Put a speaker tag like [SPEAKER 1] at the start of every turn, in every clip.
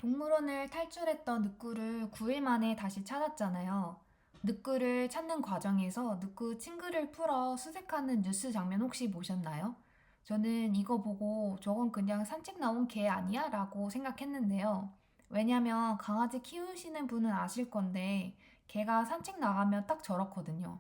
[SPEAKER 1] 동물원을 탈출했던 늑구를 9일 만에 다시 찾았잖아요. 늑구를 찾는 과정에서 늑구 친구를 풀어 수색하는 뉴스 장면 혹시 보셨나요? 저는 이거 보고 저건 그냥 산책 나온 개 아니야? 라고 생각했는데요. 왜냐면 강아지 키우시는 분은 아실 건데 개가 산책 나가면 딱 저렇거든요.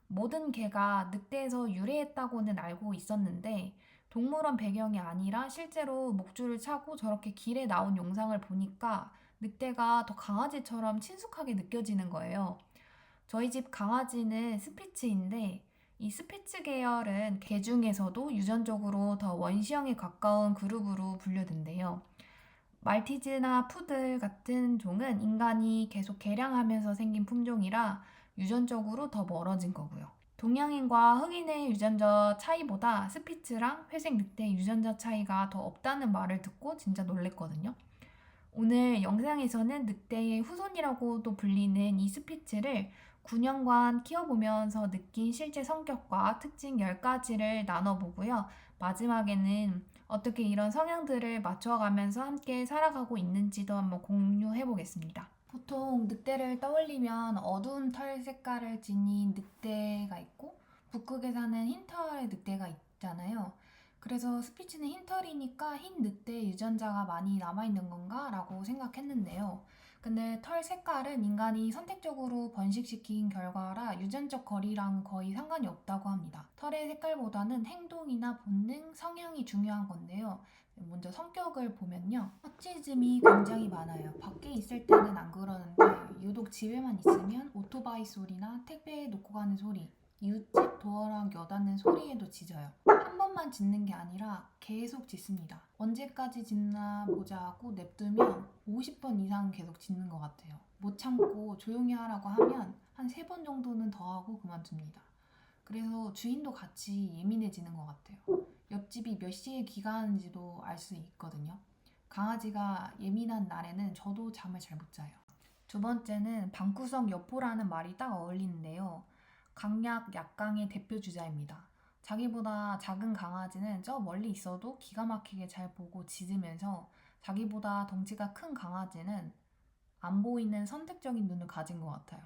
[SPEAKER 1] 모든 개가 늑대에서 유래했다고는 알고 있었는데 동물원 배경이 아니라 실제로 목줄을 차고 저렇게 길에 나온 영상을 보니까 늑대가 더 강아지처럼 친숙하게 느껴지는 거예요. 저희 집 강아지는 스피츠인데 이 스피츠 계열은 개 중에서도 유전적으로 더 원시형에 가까운 그룹으로 분류된대요. 말티즈나 푸들 같은 종은 인간이 계속 개량하면서 생긴 품종이라 유전적으로 더 멀어진 거고요. 동양인과 흑인의 유전자 차이보다 스피츠랑 회색 늑대 유전자 차이가 더 없다는 말을 듣고 진짜 놀랬거든요. 오늘 영상에서는 늑대의 후손이라고도 불리는 이 스피츠를 9년간 키워보면서 느낀 실제 성격과 특징 10가지를 나눠보고요. 마지막에는 어떻게 이런 성향들을 맞춰가면서 함께 살아가고 있는지도 한번 공유해 보겠습니다. 보통 늑대를 떠올리면 어두운 털 색깔을 지닌 늑대가 있고 북극에 사는 흰 털의 늑대가 있잖아요. 그래서 스피츠는 흰 털이니까 흰 늑대 유전자가 많이 남아있는 건가? 라고 생각했는데요. 근데 털 색깔은 인간이 선택적으로 번식시킨 결과라 유전적 거리랑 거의 상관이 없다고 합니다. 털의 색깔보다는 행동이나 본능, 성향이 중요한 건데요. 먼저 성격을 보면요. 허치즘이 굉장히 많아요. 밖에 있을 때는 안 그러는데 유독 집에만 있으면 오토바이 소리나 택배 놓고 가는 소리, 이웃집 도어락 여닫는 소리에도 짖어요. 한 번만 짖는 게 아니라 계속 짖습니다. 언제까지 짖나 보자 하고 냅두면 50번 이상 계속 짖는 것 같아요. 못 참고 조용히 하라고 하면 한 3번 정도는 더 하고 그만둡니다. 그래서 주인도 같이 예민해지는 것 같아요. 옆집이 몇 시에 귀가하는지도 알 수 있거든요. 강아지가 예민한 날에는 저도 잠을 잘 못 자요. 두 번째는 방구석 여포라는 말이 딱 어울리는데요. 강약, 약강의 대표 주자입니다. 자기보다 작은 강아지는 저 멀리 있어도 기가 막히게 잘 보고 짖으면서 자기보다 덩치가 큰 강아지는 안 보이는 선택적인 눈을 가진 것 같아요.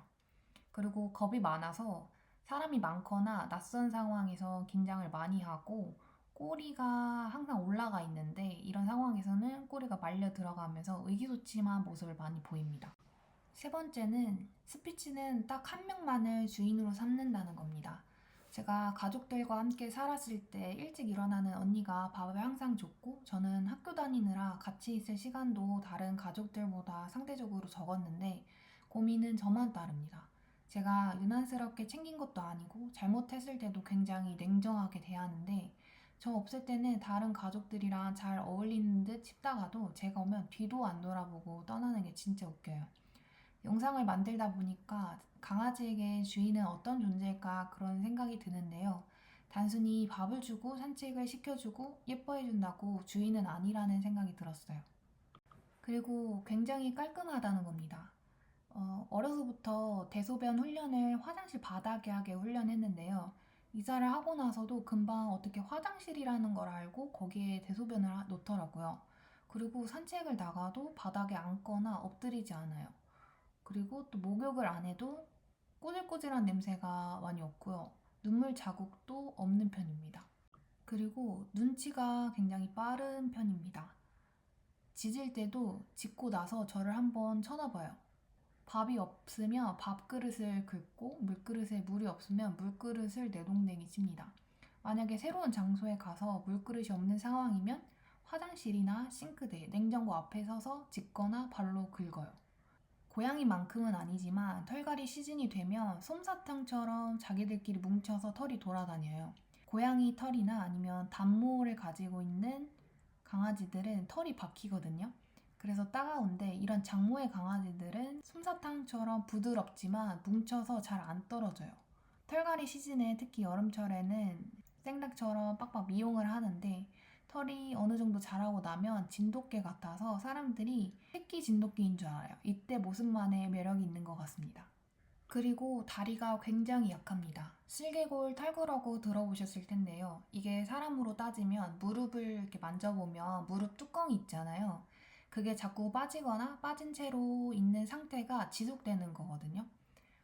[SPEAKER 1] 그리고 겁이 많아서 사람이 많거나 낯선 상황에서 긴장을 많이 하고 꼬리가 항상 올라가 있는데 이런 상황에서는 꼬리가 말려 들어가면서 의기소침한 모습을 많이 보입니다. 세 번째는 스피츠는 딱 한 명만을 주인으로 삼는다는 겁니다. 제가 가족들과 함께 살았을 때 일찍 일어나는 언니가 밥을 항상 줬고 저는 학교 다니느라 같이 있을 시간도 다른 가족들보다 상대적으로 적었는데 고민은 저만 따릅니다. 제가 유난스럽게 챙긴 것도 아니고 잘못했을 때도 굉장히 냉정하게 대하는데 저 없을 때는 다른 가족들이랑 잘 어울리는 듯 싶다가도 제가 오면 뒤도 안 돌아보고 떠나는 게 진짜 웃겨요. 영상을 만들다 보니까 강아지에게 주인은 어떤 존재일까 그런 생각이 드는데요. 단순히 밥을 주고 산책을 시켜주고 예뻐해준다고 주인은 아니라는 생각이 들었어요. 그리고 굉장히 깔끔하다는 겁니다. 어려서부터 대소변 훈련을 화장실 바닥에 하게 훈련했는데요. 이사를 하고 나서도 금방 어떻게 화장실이라는 걸 알고 거기에 대소변을 놓더라고요. 그리고 산책을 나가도 바닥에 앉거나 엎드리지 않아요. 그리고 또 목욕을 안 해도 꼬질꼬질한 냄새가 많이 없고요. 눈물 자국도 없는 편입니다. 그리고 눈치가 굉장히 빠른 편입니다. 짖을 때도 짖고 나서 저를 한번 쳐다봐요. 밥이 없으면 밥그릇을 긁고 물그릇에 물이 없으면 물그릇을 내동댕이 칩니다. 만약에 새로운 장소에 가서 물그릇이 없는 상황이면 화장실이나 싱크대, 냉장고 앞에 서서 짖거나 발로 긁어요. 고양이만큼은 아니지만 털갈이 시즌이 되면 솜사탕처럼 자기들끼리 뭉쳐서 털이 돌아다녀요. 고양이 털이나 아니면 단모를 가지고 있는 강아지들은 털이 박히거든요. 그래서 따가운데 이런 장모의 강아지들은 솜사탕처럼 부드럽지만 뭉쳐서 잘 안 떨어져요. 털갈이 시즌에 특히 여름철에는 생닭처럼 빡빡 미용을 하는데 털이 어느 정도 자라고 나면 진돗개 같아서 사람들이 새끼 진돗개인 줄 알아요. 이때 모습만의 매력이 있는 것 같습니다. 그리고 다리가 굉장히 약합니다. 슬개골 탈구라고 들어보셨을 텐데요. 이게 사람으로 따지면 무릎을 이렇게 만져보면 무릎 뚜껑이 있잖아요. 그게 자꾸 빠지거나 빠진 채로 있는 상태가 지속되는 거거든요.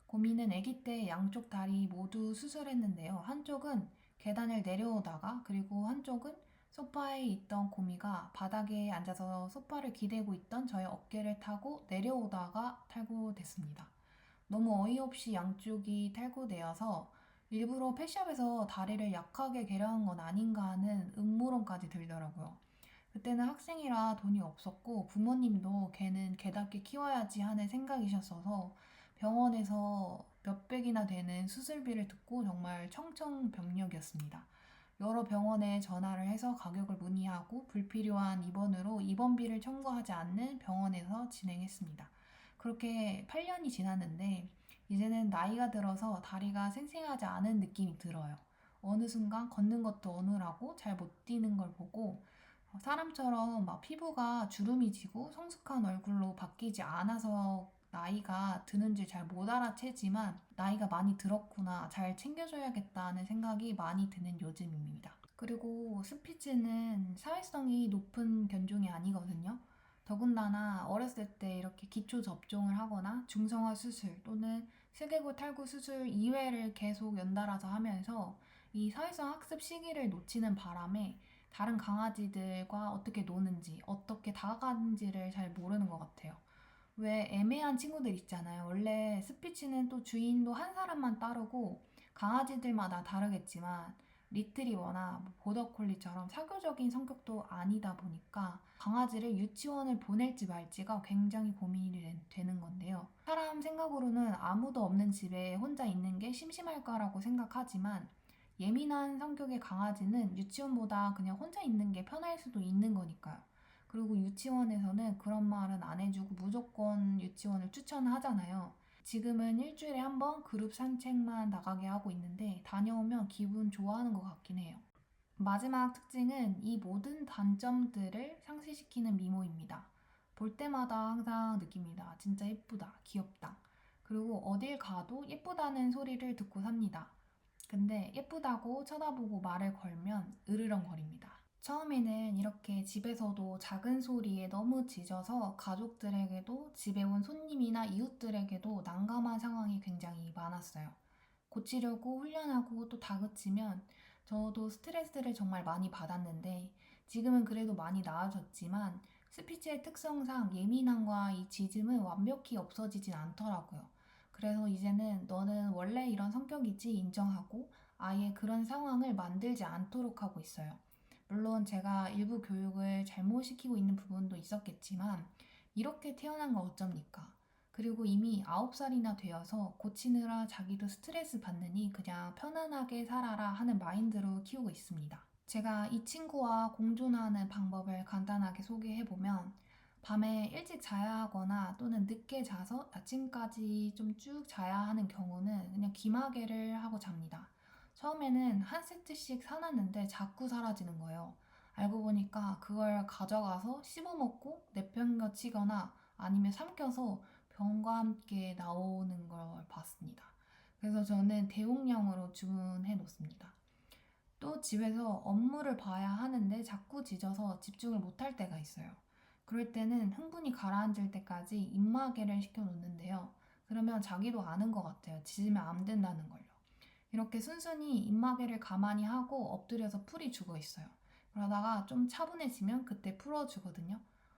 [SPEAKER 1] 고미는 아기 때 양쪽 다리 모두 수술했는데요. 한쪽은 계단을 내려오다가 그리고 한쪽은 소파에 있던 고미가 바닥에 앉아서 소파를 기대고 있던 저의 어깨를 타고 내려오다가 탈구됐습니다. 너무 어이없이 양쪽이 탈구되어서 일부러 펫샵에서 다리를 약하게 개량한 건 아닌가 하는 음모론까지 들더라고요. 그때는 학생이라 돈이 없었고 부모님도 걔는 개답게 키워야지 하는 생각이셨어서 병원에서 몇백이나 되는 수술비를 듣고 정말 청천벽력이었습니다. 여러 병원에 전화를 해서 가격을 문의하고 불필요한 입원으로 입원비를 청구하지 않는 병원에서 진행했습니다. 그렇게 8년이 지났는데 이제는 나이가 들어서 다리가 생생하지 않은 느낌이 들어요. 어느 순간 걷는 것도 어눌하고 잘 못 뛰는 걸 보고 사람처럼 막 피부가 주름이 지고 성숙한 얼굴로 바뀌지 않아서 나이가 드는지 잘 못 알아채지만 나이가 많이 들었구나, 잘 챙겨줘야겠다는 생각이 많이 드는 요즘입니다. 그리고 스피츠는 사회성이 높은 견종이 아니거든요. 더군다나 어렸을 때 이렇게 기초 접종을 하거나 중성화 수술 또는 슬개골 탈구 수술 2회를 계속 연달아서 하면서 이 사회성 학습 시기를 놓치는 바람에 다른 강아지들과 어떻게 노는지, 어떻게 다가가는지를 잘 모르는 것 같아요. 왜 애매한 친구들 있잖아요. 원래 스피치는 또 주인도 한 사람만 따르고 강아지들마다 다르겠지만 리트리버나 보더콜리처럼 사교적인 성격도 아니다 보니까 강아지를 유치원을 보낼지 말지가 굉장히 고민이 되는 건데요. 사람 생각으로는 아무도 없는 집에 혼자 있는 게 심심할 거라고 생각하지만 예민한 성격의 강아지는 유치원보다 그냥 혼자 있는 게 편할 수도 있는 거니까요. 그리고 유치원에서는 그런 말은 안 해주고 무조건 유치원을 추천하잖아요. 지금은 일주일에 한 번 그룹 산책만 나가게 하고 있는데 다녀오면 기분 좋아하는 것 같긴 해요. 마지막 특징은 이 모든 단점들을 상쇄시키는 미모입니다. 볼 때마다 항상 느낍니다. 진짜 예쁘다, 귀엽다. 그리고 어딜 가도 예쁘다는 소리를 듣고 삽니다. 근데 예쁘다고 쳐다보고 말을 걸면 으르렁거립니다. 처음에는 이렇게 집에서도 작은 소리에 너무 짖어서 가족들에게도 집에 온 손님이나 이웃들에게도 난감한 상황이 굉장히 많았어요. 고치려고 훈련하고 또 다그치면 저도 스트레스를 정말 많이 받았는데 지금은 그래도 많이 나아졌지만 스피치의 특성상 예민함과 이 짖음은 완벽히 없어지진 않더라고요. 그래서 이제는 너는 원래 이런 성격이지 인정하고 아예 그런 상황을 만들지 않도록 하고 있어요. 물론 제가 일부 교육을 잘못 시키고 있는 부분도 있었겠지만 이렇게 태어난 건 어쩝니까? 그리고 이미 9살이나 되어서 고치느라 자기도 스트레스 받느니 그냥 편안하게 살아라 하는 마인드로 키우고 있습니다. 제가 이 친구와 공존하는 방법을 간단하게 소개해보면 밤에 일찍 자야 하거나 또는 늦게 자서 아침까지 좀 쭉 자야 하는 경우는 그냥 귀마개를 하고 잡니다. 처음에는 한 세트씩 사놨는데 자꾸 사라지는 거예요. 알고 보니까 그걸 가져가서 씹어먹고 내팽겨치거나 아니면 삼켜서 병과 함께 나오는 걸 봤습니다. 그래서 저는 대용량으로 주문해 놓습니다. 또 집에서 업무를 봐야 하는데 자꾸 짖어서 집중을 못할 때가 있어요. 그럴 때는 흥분이 가라앉을 때까지 입마개를 시켜 놓는데요. 그러면 자기도 아는 것 같아요. 짖으면 안 된다는 걸요. 이렇게 순순히 입마개를 가만히 하고 엎드려서 풀이 죽어 있어요. 그러다가 좀 차분해지면 그때 풀어주거든요.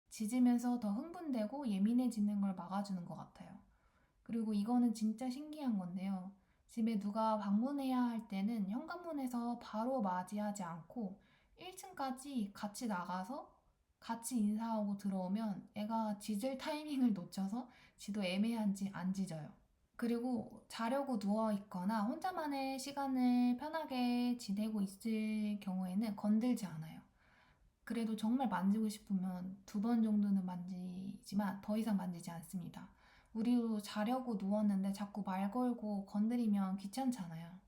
[SPEAKER 1] 짖으면서 더 흥분되고 예민해지는 걸 막아주는 것 같아요. 그리고 이거는 진짜 신기한 건데요. 집에 누가 방문해야 할 때는 현관문에서 바로 맞이하지 않고 1층까지 같이 나가서 같이 인사하고 들어오면 애가 짖을 타이밍을 놓쳐서 지도 애매한지 안 짖어요. 그리고 자려고 누워 있거나 혼자만의 시간을 편하게 지내고 있을 경우에는 건들지 않아요. 그래도 정말 만지고 싶으면 2번 정도는 만지지만 더 이상 만지지 않습니다. 우리도 자려고 누웠는데 자꾸 말 걸고 건드리면 귀찮잖아요.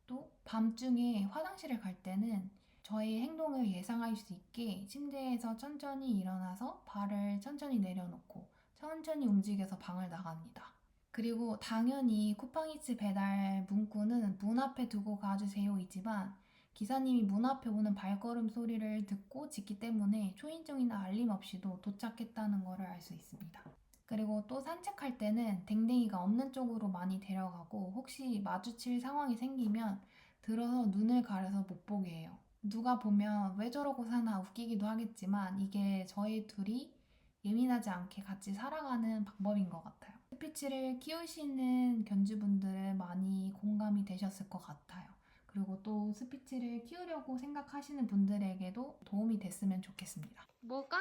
[SPEAKER 1] 또 밤중에 화장실을 갈 때는 저의 행동을 예상할 수 있게 침대에서 천천히 일어나서 발을 천천히 내려놓고 천천히 움직여서 방을 나갑니다. 그리고 당연히 쿠팡이츠 배달 문구는 문 앞에 두고 가주세요이지만 기사님이 문 앞에 오는 발걸음 소리를 듣고 짖기 때문에 초인종이나 알림 없이도 도착했다는 것을 알 수 있습니다. 그리고 또 산책할 때는 댕댕이가 없는 쪽으로 많이 데려가고 혹시 마주칠 상황이 생기면 들어서 눈을 가려서 못 보게 해요. 누가 보면 왜 저러고 사나 웃기기도 하겠지만 이게 저희 둘이 예민하지 않게 같이 살아가는 방법인 것 같아요. 스피치를 키우시는 견주분들은 많이 공감이 되셨을 것 같아요. 그리고 또 스피치를 키우려고 생각하시는 분들에게도 도움이 됐으면 좋겠습니다.
[SPEAKER 2] 뭘까?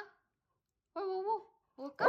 [SPEAKER 2] 뭘까?